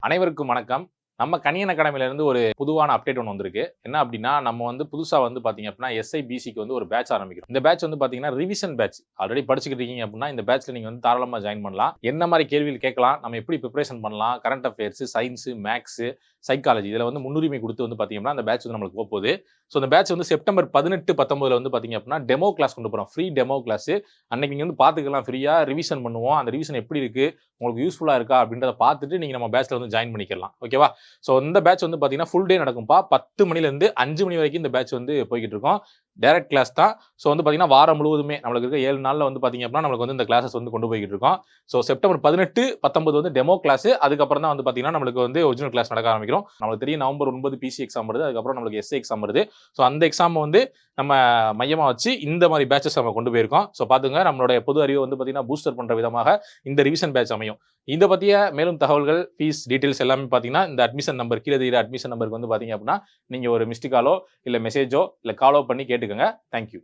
அனைவருக்கும் வணக்கம். நம்ம கணியன் அகாடமிலேருந்து ஒரு பொதுவான அப்டேட் ஒன்று வந்திருக்கு. என்ன அப்படின்னா, நம்ம புதுசா பார்த்தீங்க அப்படின்னா, எஸ்ஐபிசிக்கு ஒரு பேட்ச் ஆரம்பிக்கிறோம். இந்த பேட்ச் பார்த்தீங்கன்னா, ரிவிஷன் பேட்ச். ஆல்ரெடி படிச்சுக்கிட்டு இருக்கீங்க அப்படின்னா, இந்த பேட்ச்ல நீங்க தாராளமா ஜாயின் பண்ணலாம். என்ன மாரி கேள்விகள் கேட்கலாம், நம்ம எப்படி பிரிப்பரேஷன் பண்ணலாம், current affairs, science, maths, psychology இதுல முன்னுரிமை கொடுத்து பார்த்தீங்கன்னா, அந்த பேட்ச் நம்மளுக்கு போகுது. ஸோ இந்த பேட்ச் செப்டம்பர் 18, 19 பார்த்தீங்க அப்படின்னா, டெமோ கிளாஸ் கொண்டு போறோம். Free demo class. அன்னைக்கு நீங்க பார்த்துக்கலாம் ஃப்ரீயா ரிவிஷன் பண்ணுவோம். அந்த ரிவிஷன் எப்படி இருக்கு, உங்களுக்கு யூஸ்ஃபுல்லா இருக்கா அப்படின்றத பார்த்துட்டு நீங்க நம்ம பேட்ச்ல ஜாயின் பண்ணிக்கலாம். ஓகேவா? ஸோ இந்த பேட்ச் பார்த்தீங்கன்னா ஃபுல் டே நடக்கும்பா. 10 மணிலேருந்து 5 மணி வரைக்கும் இந்த பேட்ச் போய்கிட்டு இருக்கோம். டைரக்ட் கிளாஸ் தான். ஸோ பார்த்தீங்கன்னா வாரம் முழுவதுமே நம்மளுக்கு இருக்க 7 நாள்ல பார்த்தீங்க அப்படின்னா நம்மளுக்கு இந்த கிளாஸஸ் கொண்டு போய்கிட்டு இருக்கோம். So September 18, 19 demo class. அதுக்கப்புறம் தான் பார்த்தீங்கன்னா நம்மளுக்கு ஒரிஜினல் கிளாஸ் நடக்க ஆரம்பிக்கிறோம். நம்மளுக்கு தெரியும் நவம்பர் 9 பிசி எக்ஸாம் வருது. அதுக்கப்புறம் நம்மளுக்கு எஸ்ஏ எக்ஸாம் வருது. ஸோ அந்த எக்ஸாம் நம்ம மையமா வச்சு இந்த மாதிரி பேட்சஸ் நம்ம கொண்டு போயிருக்கோம். ஸோ பாத்துங்க, நம்மளுடைய பொது அறிவு பார்த்தீங்கன்னா பூஸ்டர் பண்ற விதமாக இந்த ரிவிஷன் பேட்ச் அமையும். இதை பத்திய மேலும் தகவல்கள், ஃபீஸ் டீடைல்ஸ் எல்லாமே பார்த்தீங்கன்னா இந்த அட்மிஷன் நம்பர் கீழே தெரியுற அட்மிஷன் நம்பருக்கு பார்த்தீங்க அப்படின்னா நீங்க ஒரு மிஸ்டு காலோ இல்ல மெசேஜோ இல்ல காலோ பண்ணி கேட்டுக்கோங்க. தேங்க்யூ.